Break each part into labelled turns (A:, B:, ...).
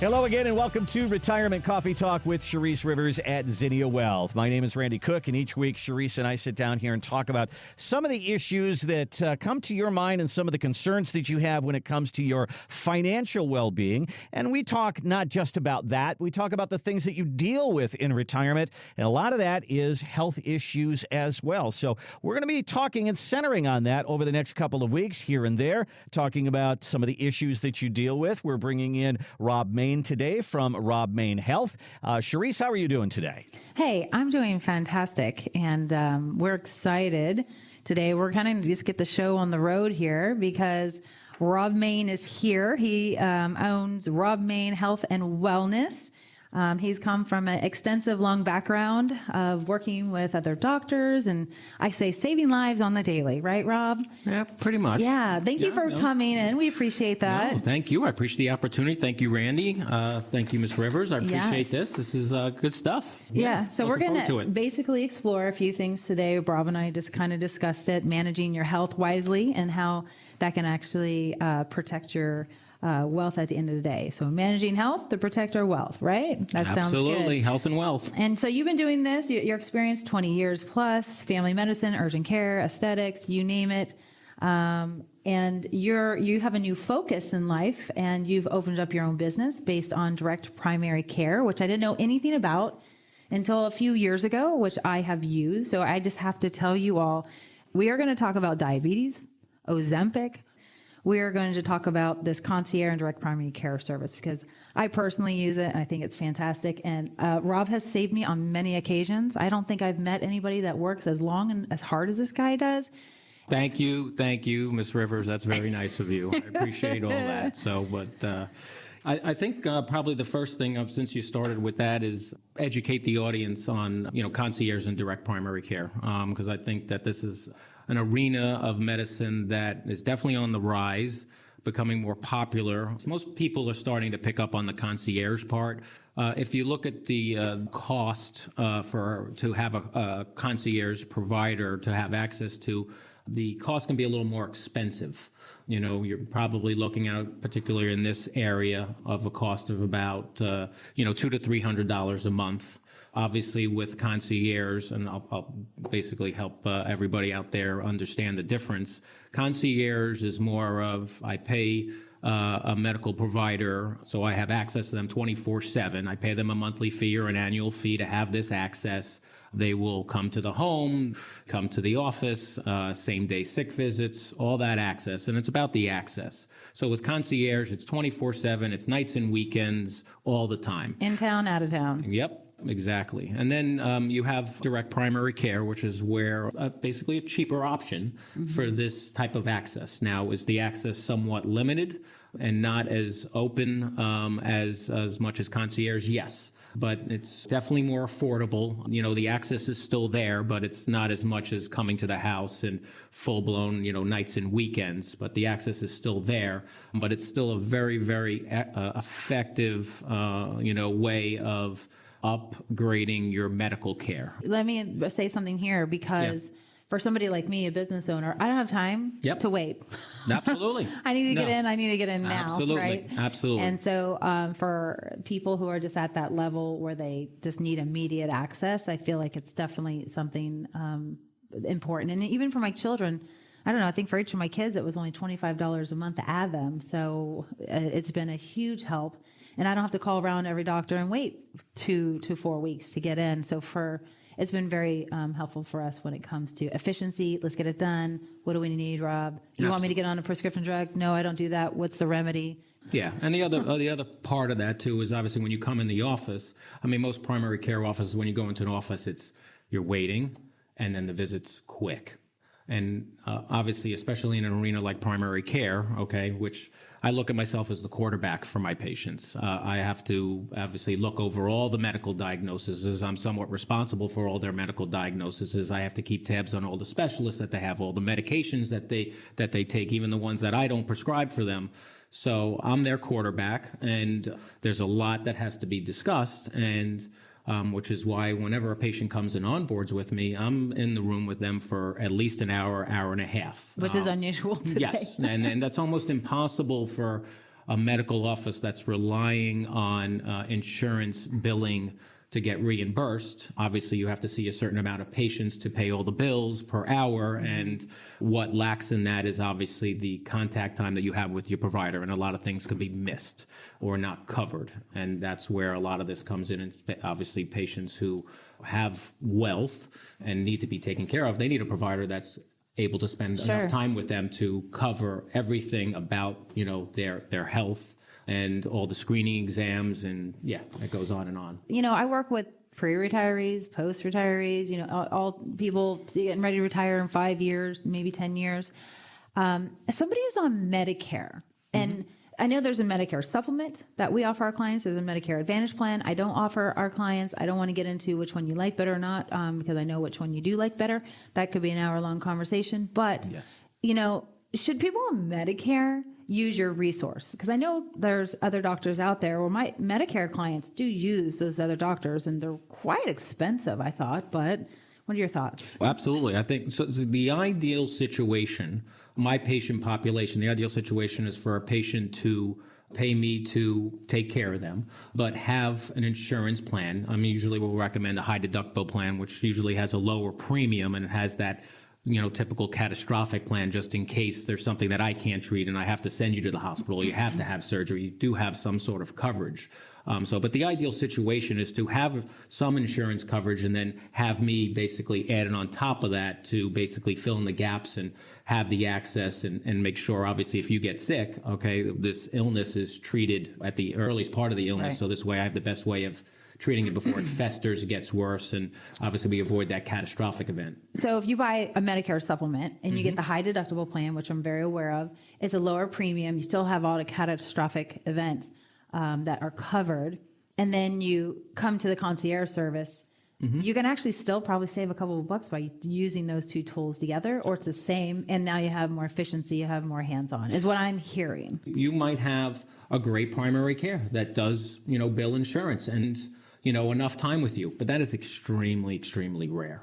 A: Hello again and welcome to Retirement Coffee Talk with Charisse Rivers at Zinnia Wealth. My name is Randy Cook, and each week Charisse and I sit down here and talk about some of the issues that come to your mind and some of the concerns that you have when it comes to your financial well-being. And we talk not just about that, we talk about the things that you deal with in retirement, and a lot of that is health issues as well. So we're going to be talking and centering on that over the next couple of weeks here and there, talking about some of the issues that you deal with. We're bringing in Rob Main today from Rob Main Health. Charisse, how are you doing today?
B: Hey, I'm doing fantastic, and we're excited today. We're kind of just get the show on the road here because Rob Main is here. He owns Rob Main Health and Wellness. He's come from an extensive, long background of working with other doctors, and I say saving lives on the daily, right, Rob?
C: Yeah, pretty much.
B: Yeah, thank you for coming in. We appreciate that.
C: No, thank you. I appreciate the opportunity. Thank you, Randy. Thank you, Ms. Rivers. I appreciate this. This is good stuff.
B: Yeah, so we're going to basically explore a few things today. Rob and I just kind of discussed it, managing your health wisely and how that can actually protect your wealth at the end of the day. So managing health to protect our wealth, right? That sounds good.
C: Absolutely, health and wealth.
B: And so you've been doing this, your experience, 20 years plus, family medicine, urgent care, aesthetics, you name it. And you have a new focus in life, and you've opened up your own business based on direct primary care, which I didn't know anything about until a few years ago, which I have used. So I just have to tell you all, we are going to talk about diabetes, Ozempic. We are going to talk about this concierge and direct primary care service because I personally use it and I think it's fantastic. And Rob has saved me on many occasions. I don't think I've met anybody that works as long and as hard as this guy does.
C: Thank you, Ms. Rivers. That's very nice of you. I appreciate all that. So, but I think probably the first thing, since you started with that, is educate the audience on concierge and direct primary care, because I think that this is an arena of medicine that is definitely on the rise, becoming more popular. Most people are starting to pick up on the concierge part. If you look at the cost to have a concierge provider to have access to, the cost can be a little more expensive. You're probably looking at, particularly in this area, of a cost of about $200 to $300 a month. Obviously, with concierge, and I'll basically help everybody out there understand the difference. Concierge is more of, I pay a medical provider, so I have access to them 24/7. I pay them a monthly fee or an annual fee to have this access. They will come to the home, come to the office, same-day sick visits, all that access, and it's about the access. So with concierge, it's 24/7, it's nights and weekends, all the time.
B: In town, out of town.
C: Yep. Exactly. And then you have direct primary care, which is where basically a cheaper option for this type of access. Now, is the access somewhat limited and not as open as much as concierge? Yes. But it's definitely more affordable. The access is still there, but it's not as much as coming to the house and full-blown, nights and weekends. But the access is still there. But it's still a very, very effective, way of upgrading your medical care.
B: Let me say something here because for somebody like me, a business owner, I don't have time to wait.
C: Absolutely.
B: I need to get in. I need to get in now.
C: Absolutely.
B: Right?
C: Absolutely.
B: And so for people who are just at that level where they just need immediate access, I feel like it's definitely something important. And even for my children, I don't know, I think for each of my kids, it was only $25 a month to add them. So it's been a huge help. And I don't have to call around every doctor and wait 2 to 4 weeks to get in. So it's been very helpful for us when it comes to efficiency. Let's get it done. What do we need, Rob? You want me to get on a prescription drug? No, I don't do that. What's the remedy?
C: Yeah, and the other part of that too is obviously when you come in the office. I mean, most primary care offices, when you go into an office, you're waiting, and then the visit's quick. And obviously, especially in an arena like primary care, okay, which I look at myself as the quarterback for my patients. I have to obviously look over all the medical diagnoses. I'm somewhat responsible for all their medical diagnoses. I have to keep tabs on all the specialists that they have, all the medications that they take, even the ones that I don't prescribe for them. So I'm their quarterback, and there's a lot that has to be discussed, and which is why whenever a patient comes and onboards with me, I'm in the room with them for at least an hour, hour and a half.
B: Which is unusual today.
C: Yes, and that's almost impossible for a medical office that's relying on insurance billing to get reimbursed, obviously you have to see a certain amount of patients to pay all the bills per hour. And what lacks in that is obviously the contact time that you have with your provider. And a lot of things could be missed or not covered. And that's where a lot of this comes in. And obviously patients who have wealth and need to be taken care of, they need a provider that's able to spend enough time with them to cover everything about, their health and all the screening exams, and it goes on and on.
B: I work with pre-retirees, post-retirees, all people getting ready to retire in 5 years, maybe 10 years. Somebody who's on Medicare, and I know there's a Medicare supplement that we offer our clients. There's a Medicare Advantage plan I don't offer our clients. I don't want to get into which one you like better or not, because I know which one you do like better. That could be an hour-long conversation. But, should people on Medicare use your resource? Because I know there's other doctors out there, or my Medicare clients do use those other doctors, and they're quite expensive, I thought. But what are your thoughts?
C: Well, absolutely. I think so. The ideal situation, my patient population, the ideal situation is for a patient to pay me to take care of them, but have an insurance plan. I mean, usually we'll recommend a high deductible plan, which usually has a lower premium and has that typical catastrophic plan just in case there's something that I can't treat and I have to send you to the hospital. You have to have surgery. You do have some sort of coverage. But the ideal situation is to have some insurance coverage and then have me basically add it on top of that to basically fill in the gaps and have the access and make sure, obviously, if you get sick, this illness is treated at the earliest part of the illness. Right. So this way I have the best way of treating it before it festers, it gets worse, and obviously we avoid that catastrophic event.
B: So if you buy a Medicare supplement and you get the high deductible plan, which I'm very aware of, it's a lower premium. You still have all the catastrophic events that are covered, and then you come to the concierge service. You can actually still probably save a couple of bucks by using those two tools together, or it's the same, and now you have more efficiency, you have more hands-on, is what I'm hearing. You
C: might have a great primary care that does, bill insurance and enough time with you. But that is extremely, extremely rare,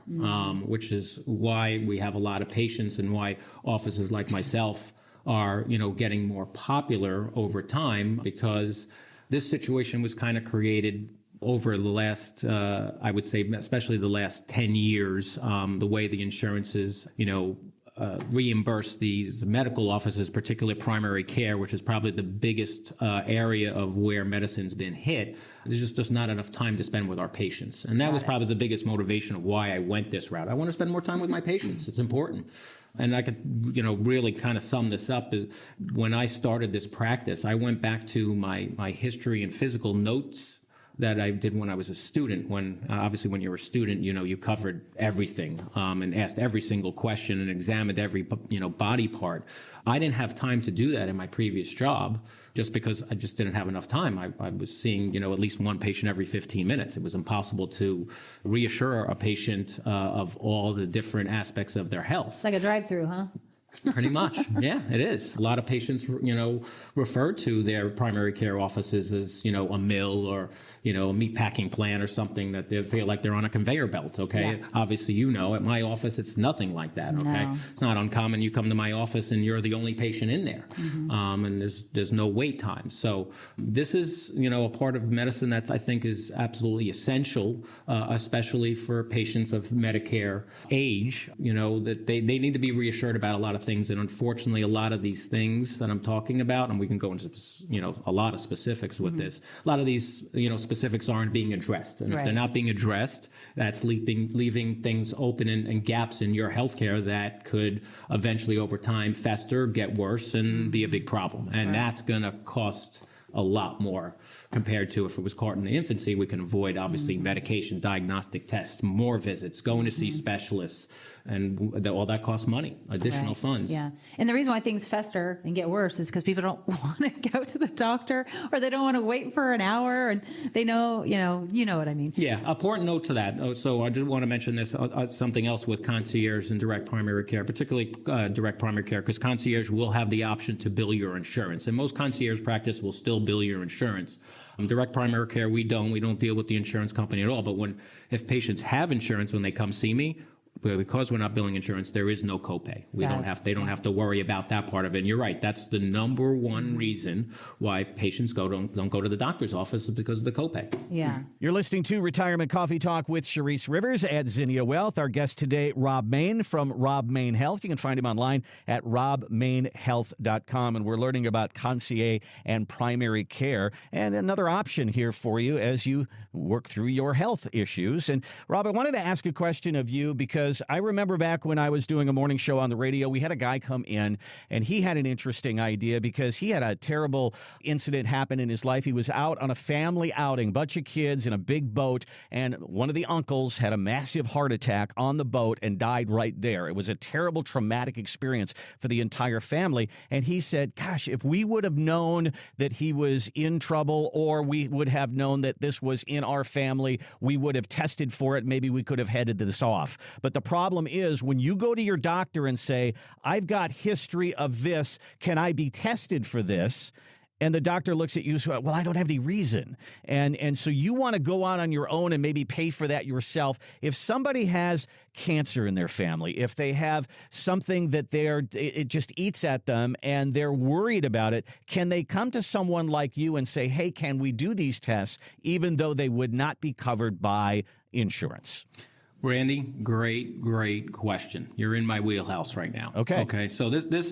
C: which is why we have a lot of patients and why offices like myself are, getting more popular over time, because this situation was kind of created over the last, I would say, especially the last 10 years, the way the insurances, reimburse these medical offices, particularly primary care, which is probably the biggest area of where medicine's been hit. There's just not enough time to spend with our patients. And that was probably the biggest motivation of why I went this route. I want to spend more time with my patients. It's important. And I could, really kind of sum this up. When I started this practice, I went back to my history and physical notes that I did when I was a student. When obviously when you were a student, you covered everything and asked every single question and examined every body part. I didn't have time to do that in my previous job, just because I just didn't have enough time. I was seeing at least one patient every 15 minutes. It was impossible to reassure a patient of all the different aspects of their health.
B: It's like a drive-through, huh?
C: Pretty much. Yeah, it is. A lot of patients, refer to their primary care offices as, a mill or, a meatpacking plant or something, that they feel like they're on a conveyor belt. Okay. Yeah. Obviously, at my office, it's nothing like that. Okay. No. It's not uncommon. You come to my office and you're the only patient in there. And there's no wait time. So this is, a part of medicine that I think is absolutely essential, especially for patients of Medicare age, that they need to be reassured about a lot of things. And unfortunately, a lot of these things that I'm talking about, and we can go into, a lot of specifics with this, a lot of these, specifics aren't being addressed. And if they're not being addressed, that's leaving things open and gaps in your healthcare that could eventually over time fester, get worse, and be a big problem. And that's going to cost a lot more compared to if it was caught in the infancy. We can avoid, obviously, medication, diagnostic tests, more visits, going to see specialists, and all that costs money, additional funds.
B: Yeah. And the reason why things fester and get worse is because people don't want to go to the doctor, or they don't want to wait for an hour, and they know, you know what I mean.
C: Yeah. Important note to that. So I just want to mention this, something else with concierge and direct primary care, particularly direct primary care, because concierge will have the option to bill your insurance. And most concierge practice will still bill your insurance. Direct primary care, we don't deal with the insurance company at all. But if patients have insurance when they come see me, But because we're not billing insurance, there is no copay. They don't have to worry about that part of it. And you're right. That's the number one reason why patients don't go to the doctor's office, is because of the copay.
B: Yeah.
A: You're listening to Retirement Coffee Talk with Charisse Rivers at Zinnia Wealth. Our guest today, Rob Main from Rob Main Health. You can find him online at robmainhealth.com. And we're learning about concierge and primary care, and another option here for you as you work through your health issues. And Rob, I wanted to ask a question of you, because I remember back when I was doing a morning show on the radio, we had a guy come in and he had an interesting idea, because he had a terrible incident happen in his life. He was out on a family outing, bunch of kids in a big boat, and one of the uncles had a massive heart attack on the boat and died right there. It was a terrible, traumatic experience for the entire family. And he said, gosh, if we would have known that he was in trouble, or we would have known that this was in our family, we would have tested for it. Maybe we could have headed this off. But the problem is, when you go to your doctor and say, I've got history of this, can I be tested for this? And the doctor looks at you, so, well, I don't have any reason. And so you want to go out on your own and maybe pay for that yourself. If somebody has cancer in their family, if they have something that it just eats at them and they're worried about it, can they come to someone like you and say, hey, can we do these tests, even though they would not be covered by insurance?
C: Randy, great question. You're in my wheelhouse right now. Okay. So this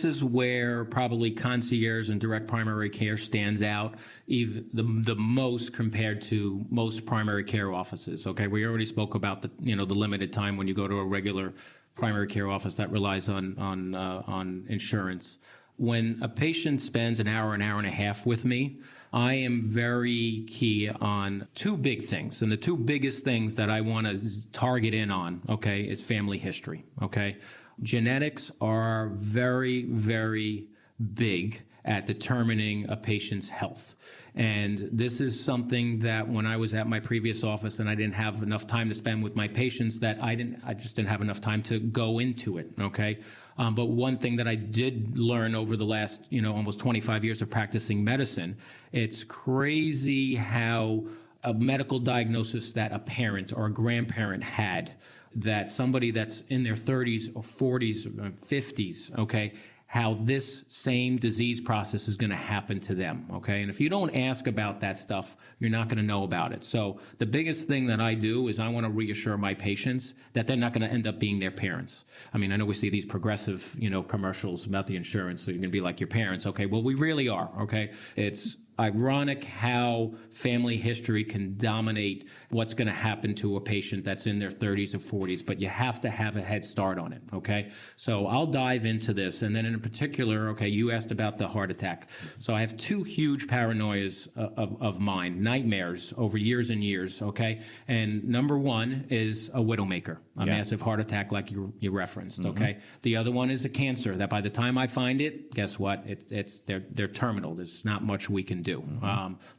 C: is where probably concierge and direct primary care stands out even the most compared to most primary care offices. Okay. We already spoke about the limited time when you go to a regular primary care office that relies on insurance. When a patient spends an hour and a half with me, I am very key on two big things. And the two biggest things that I want to target in on, okay, is family history, okay? Genetics are very, very big at determining a patient's health. And this is something that when I was at my previous office and I didn't have enough time to spend with my patients, that I just didn't have enough time to go into it, okay? But one thing that I did learn over the last, almost 25 years of practicing medicine, it's crazy how a medical diagnosis that a parent or a grandparent had, that somebody that's in their 30s or 40s or 50s, okay, how this same disease process is going to happen to them, okay? And if you don't ask about that stuff, you're not going to know about it. So the biggest thing that I do is I want to reassure my patients that they're not going to end up being their parents. I mean, I know we see these progressive, commercials about the insurance, so you're going to be like your parents. Okay, well, we really are, okay? It's ironic how family history can dominate what's going to happen to a patient that's in their 30s or 40s, but you have to have a head start on it, okay? So I'll dive into this, and then in particular, okay, you asked about the heart attack. So I have two huge paranoias of mine, nightmares over years and years, okay? And number one is a widowmaker, a massive heart attack like you referenced, okay? The other one is a cancer that by the time I find it, guess what? They're terminal. There's not much we can do,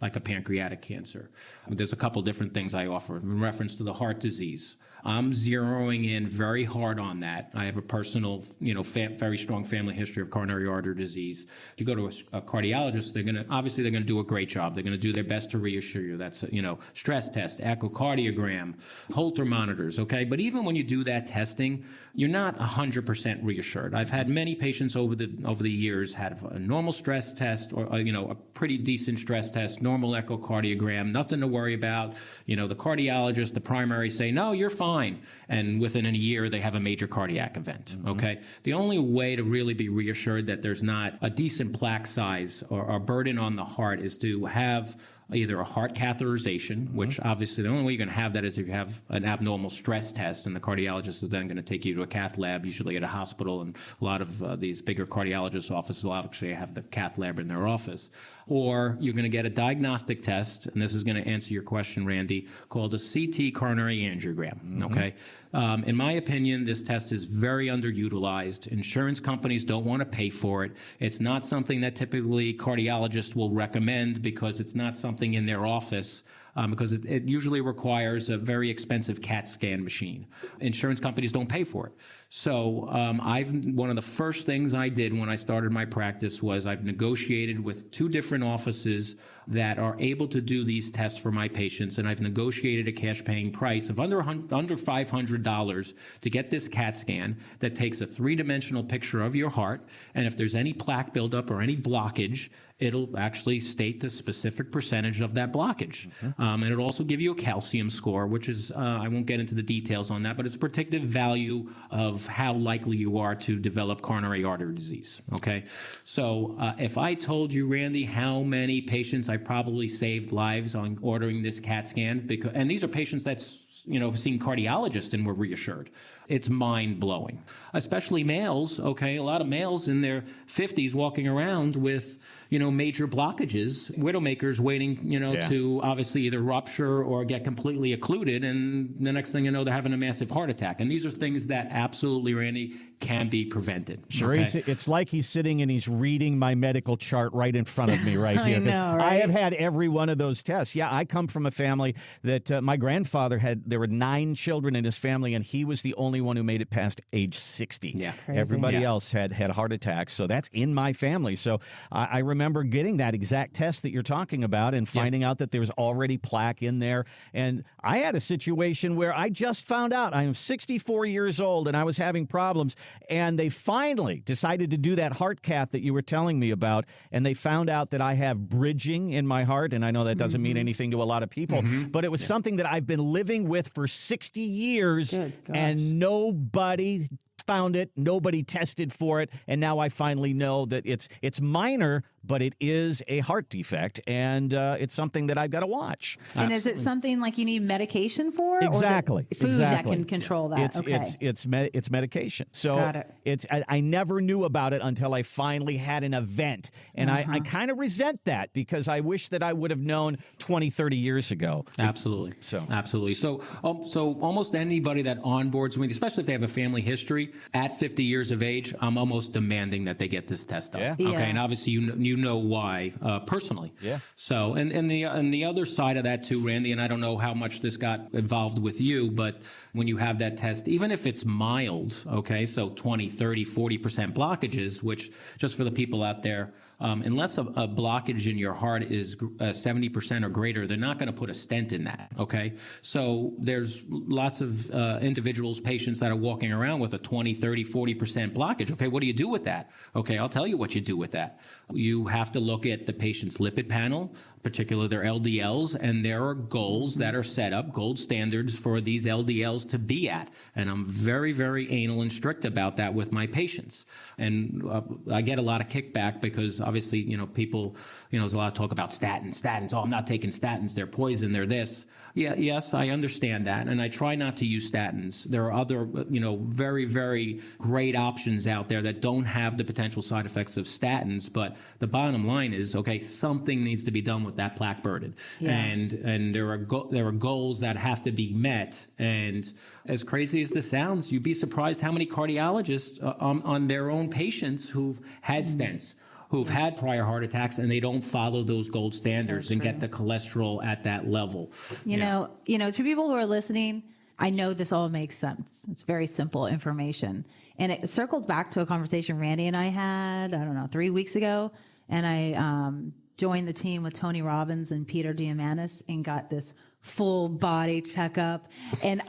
C: like a pancreatic cancer. There's a couple different things I offer in reference to the heart disease. I'm zeroing in very hard on that. I have a personal, very strong family history of coronary artery disease. If you go to a cardiologist, they're going to do a great job. They're going to do their best to reassure you. That's, stress test, echocardiogram, Holter monitors, okay? But even when you do that testing, you're not 100% reassured. I've had many patients over the years have a normal stress test or, a pretty decent stress test, normal echocardiogram, nothing to worry about. The cardiologist, the primary say, no, you're fine. And within a year, they have a major cardiac event, okay? The only way to really be reassured that there's not a decent plaque size or a burden on the heart is to have either a heart catheterization, which obviously the only way you're going to have that is if you have an abnormal stress test, and the cardiologist is then going to take you to a cath lab, usually at a hospital, and a lot of these bigger cardiologist offices will actually have the cath lab in their office. Or you're going to get a diagnostic test, and this is going to answer your question, Randy, called a CT coronary angiogram, okay? In my opinion, this test is very underutilized. Insurance companies don't want to pay for it. It's not something that typically cardiologists will recommend because it's not something in their office because it usually requires a very expensive CAT scan machine. Insurance companies don't pay for it. So one of the first things I did when I started my practice was I've negotiated with 2 different offices that are able to do these tests for my patients, and I've negotiated a cash paying price of under $500 to get this CAT scan that takes a 3-dimensional picture of your heart, and if there's any plaque buildup or any blockage, it'll actually state the specific percentage of that blockage. And it'll also give you a calcium score, which is, I won't get into the details on that, but it's a predictive value of how likely you are to develop coronary artery disease, okay? So if I told you, Randy, how many patients I probably saved lives on ordering this CAT scan, and these are patients that's seen cardiologists and were reassured. It's mind-blowing, especially males, okay? A lot of males in their 50s walking around with, major blockages, widowmakers waiting, to obviously either rupture or get completely occluded, and the next thing you know, they're having a massive heart attack. And these are things that absolutely, Randy, can be prevented.
A: Charisse,
C: okay?
A: It's like he's sitting and he's reading my medical chart right in front of me right here.
B: I know, right?
A: I have had every one of those tests. Yeah, I come from a family that my grandfather there were 9 children in his family, and he was the only one who made it past age 60.
C: Yeah.
B: Crazy.
A: Everybody else had heart attacks. So that's in my family. So I remember getting that exact test that you're talking about and finding out that there was already plaque in there. And I had a situation where I just found out I'm 64 years old and I was having problems. And they finally decided to do that heart cath that you were telling me about. And they found out that I have bridging in my heart. And I know that doesn't mean anything to a lot of people, but it was something that I've been living with for 60 years and nobody found it. Nobody tested for it. And now I finally know that it's minor, but it is a heart defect. And it's something that I've got to watch.
B: And is it something like you need medication for?
A: Exactly.
B: Or is it food that can control that?
A: It's medication. So
B: Got it.
A: I never knew about it until I finally had an event. And I kind of resent that because I wish that I would have known 20, 30 years ago.
C: Absolutely. Absolutely. So almost anybody that onboards with me, especially if they have a family history, at 50 years of age, I'm almost demanding that they get this test done.
A: Yeah.
C: Okay.
B: Yeah.
C: And obviously you know why personally.
A: Yeah.
C: So and the other side of that too, Randy, and I don't know how much this got involved with you, but when you have that test, even if it's mild, okay, so 20, 30, 40% blockages, which just for the people out there, unless a blockage in your heart is 70% or greater, they're not going to put a stent in that, okay? So there's lots of individuals, patients that are walking around with a 20, 30, 40% blockage. Okay, what do you do with that? Okay, I'll tell you what you do with that. You have to look at the patient's lipid panel, particularly their LDLs, and there are goals that are set up, gold standards for these LDLs to be at. And I'm very, very anal and strict about that with my patients. And I get a lot of kickback because obviously, people, there's a lot of talk about statins. Oh, I'm not taking statins. They're poison. They're this. Yeah, yes, I understand that. And I try not to use statins. There are other, very, very great options out there that don't have the potential side effects of statins. But the bottom line is, okay, something needs to be done with that plaque burden.
B: Yeah.
C: And there are goals that have to be met. And as crazy as this sounds, you'd be surprised how many cardiologists on their own patients who've had stents, who've had prior heart attacks, and they don't follow those gold standards and get the cholesterol at that level.
B: You know, to people who are listening, I know this all makes sense. It's very simple information. And it circles back to a conversation Randy and I had, 3 weeks ago. And I joined the team with Tony Robbins and Peter Diamandis and got this full body checkup and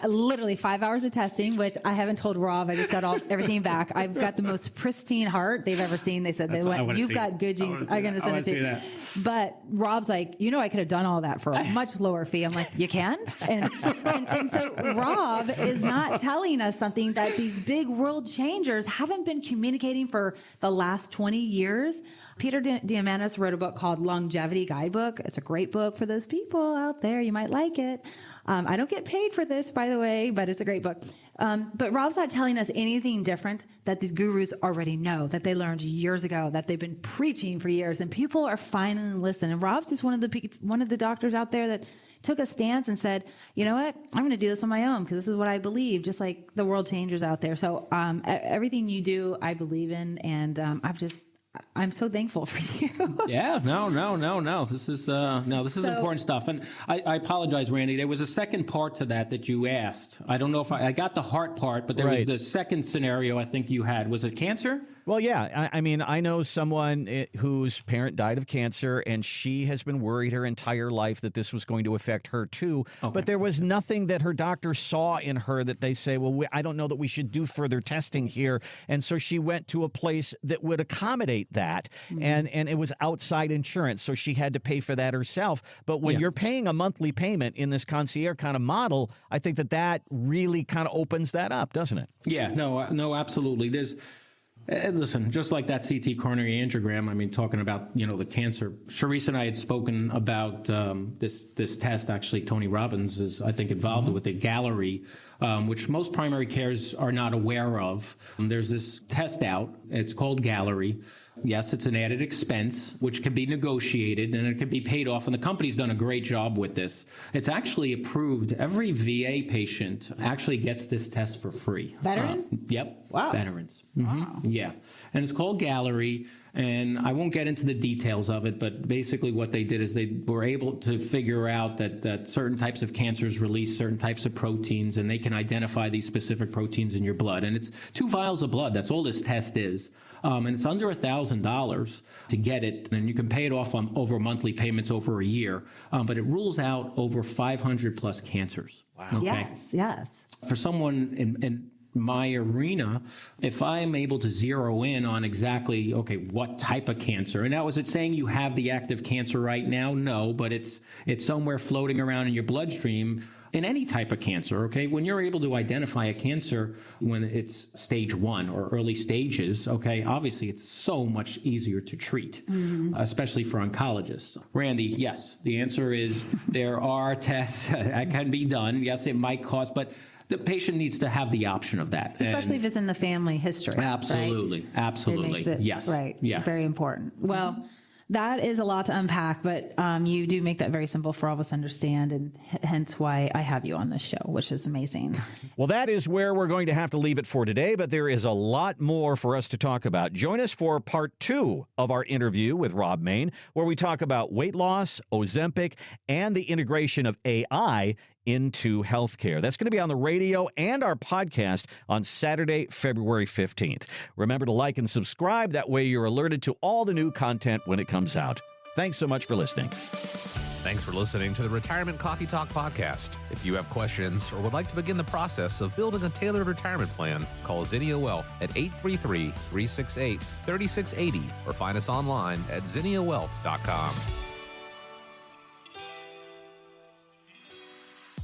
B: literally 5 hours of testing, which I haven't told Rob. I just got everything back. I've got the most pristine heart they've ever seen. They said, you've got good genes. I'm going to send it to you. But Rob's like, I could have done all that for a much lower fee. I'm like, you can? And so Rob is not telling us something that these big world changers haven't been communicating for the last 20 years. Peter Diamandis wrote a book called Longevity Guidebook. It's a great book for those people out there. You might like it. I don't get paid for this, by the way, but it's a great book. But Rob's not telling us anything different that these gurus already know, that they learned years ago, that they've been preaching for years, and people are finally listening. And Rob's just one of the doctors out there that took a stance and said, you know what, I'm going to do this on my own because this is what I believe, just like the world changers out there. So everything you do, I believe in, and I'm so thankful for you.
C: Yeah, no. This is important stuff. And I apologize, Randy. There was a second part to that you asked. I don't know if I got the heart part, but there was the second scenario I think you had. Was it cancer?
A: Well, yeah. I mean, I know someone whose parent died of cancer, and she has been worried her entire life that this was going to affect her too. Okay. But there was nothing that her doctor saw in her that they say, well, I don't know that we should do further testing here. And so she went to a place that would accommodate that. Mm-hmm. And it was outside insurance, so she had to pay for that herself. But when you're paying a monthly payment in this concierge kind of model, I think that really kind of opens that up, doesn't it?
C: Yeah, no, absolutely. Listen, just like that CT coronary angiogram, I mean, talking about, the cancer, Charisse and I had spoken about this test. Actually, Tony Robbins is, I think, involved with the Gallery, which most primary cares are not aware of. There's this test out. It's called Gallery. Yes, it's an added expense, which can be negotiated, and it can be paid off, and the company's done a great job with this. It's actually approved. Every VA patient actually gets this test for free.
B: Veteran?
C: Yep.
B: Wow.
C: Veterans. Mm-hmm. Wow. Yeah. And it's called Gallery, and I won't get into the details of it, but basically what they did is they were able to figure out that certain types of cancers release certain types of proteins, and they can identify these specific proteins in your blood. And it's 2 vials of blood. That's all this test is. And it's under $1,000 to get it, and you can pay it off over monthly payments over a year. But it rules out over 500 plus cancers.
A: Wow.
C: Okay?
B: Yes.
C: For someone in my arena, if I'm able to zero in on exactly, what type of cancer, and now is it saying you have the active cancer right now? No, but it's somewhere floating around in your bloodstream. In any type of cancer, when you're able to identify a cancer when it's stage 1 or early stages, obviously it's so much easier to treat, especially for oncologists. Randy, yes, the answer is there are tests that can be done. Yes, it might cost, but the patient needs to have the option of that.
B: Especially if it's in the family history.
C: Absolutely.
B: Right?
C: Absolutely.
B: It makes it,
C: yes.
B: Right.
C: Yeah.
B: Very important. Well, that is a lot to unpack, but you do make that very simple for all of us to understand, and hence why I have you on this show, which is amazing.
A: Well, that is where we're going to have to leave it for today, but there is a lot more for us to talk about. Join us for part 2 of our interview with Rob Main, where we talk about weight loss, Ozempic, and the integration of AI into healthcare. That's going to be on the radio and our podcast on Saturday, February 15th. Remember to like and subscribe. That way you're alerted to all the new content when it comes out. Thanks so much for listening.
D: Thanks for listening to the Retirement Coffee Talk podcast. If you have questions or would like to begin the process of building a tailored retirement plan, call Zinnia Wealth at 833-368-3680 or find us online at zinniawealth.com.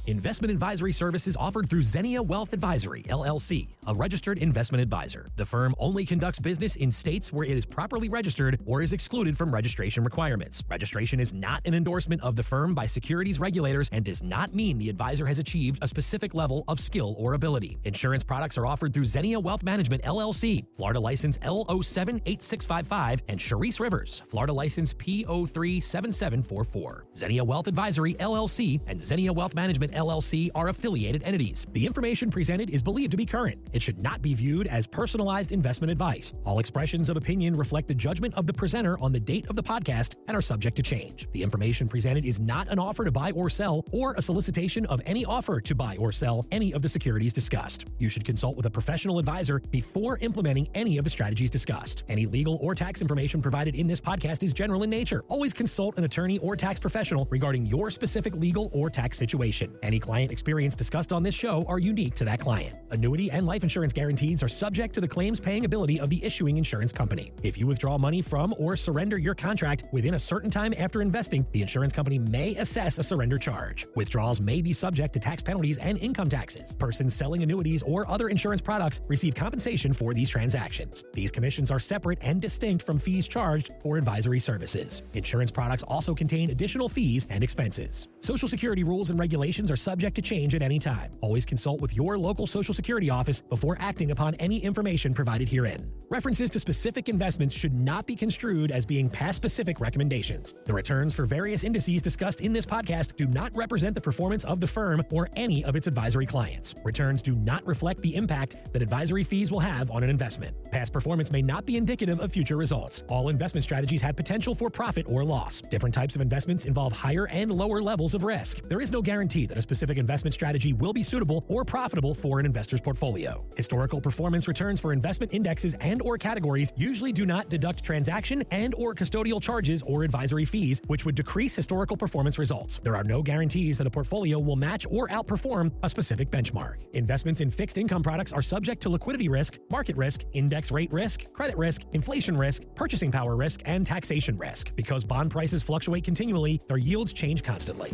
E: Investment advisory services offered through Zinnia Wealth Advisory, LLC, a registered investment advisor. The firm only conducts business in states where it is properly registered or is excluded from registration requirements. Registration is not an endorsement of the firm by securities regulators and does not mean the advisor has achieved a specific level of skill or ability. Insurance products are offered through Zinnia Wealth Management, LLC, Florida license L078655, and Charisse Rivers, Florida license P037744. Zinnia Wealth Advisory, LLC, and Zinnia Wealth Management, LLC are affiliated entities. The information presented is believed to be current. It should not be viewed as personalized investment advice. All expressions of opinion reflect the judgment of the presenter on the date of the podcast and are subject to change. The information presented is not an offer to buy or sell or a solicitation of any offer to buy or sell any of the securities discussed. You should consult with a professional advisor before implementing any of the strategies discussed. Any legal or tax information provided in this podcast is general in nature. Always consult an attorney or tax professional regarding your specific legal or tax situation. Any client experience discussed on this show are unique to that client. Annuity and life insurance guarantees are subject to the claims paying ability of the issuing insurance company. If you withdraw money from or surrender your contract within a certain time after investing, the insurance company may assess a surrender charge. Withdrawals may be subject to tax penalties and income taxes. Persons selling annuities or other insurance products receive compensation for these transactions. These commissions are separate and distinct from fees charged for advisory services. Insurance products also contain additional fees and expenses. Social Security rules and regulations are are subject to change at any time. Always consult with your local Social Security office before acting upon any information provided herein. References to specific investments should not be construed as being past specific recommendations. The returns for various indices discussed in this podcast do not represent the performance of the firm or any of its advisory clients. Returns do not reflect the impact that advisory fees will have on an investment. Past performance may not be indicative of future results. All investment strategies have potential for profit or loss. Different types of investments involve higher and lower levels of risk. There is no guarantee that a specific investment strategy will be suitable or profitable for an investor's portfolio. Historical performance returns for investment indexes and or categories usually do not deduct transaction and or custodial charges or advisory fees, which would decrease historical performance results. There are no guarantees that a portfolio will match or outperform a specific benchmark. Investments in fixed income products are subject to liquidity risk, market risk, index rate risk, credit risk, inflation risk, purchasing power risk, and taxation risk. Because bond prices fluctuate continually, their yields change constantly.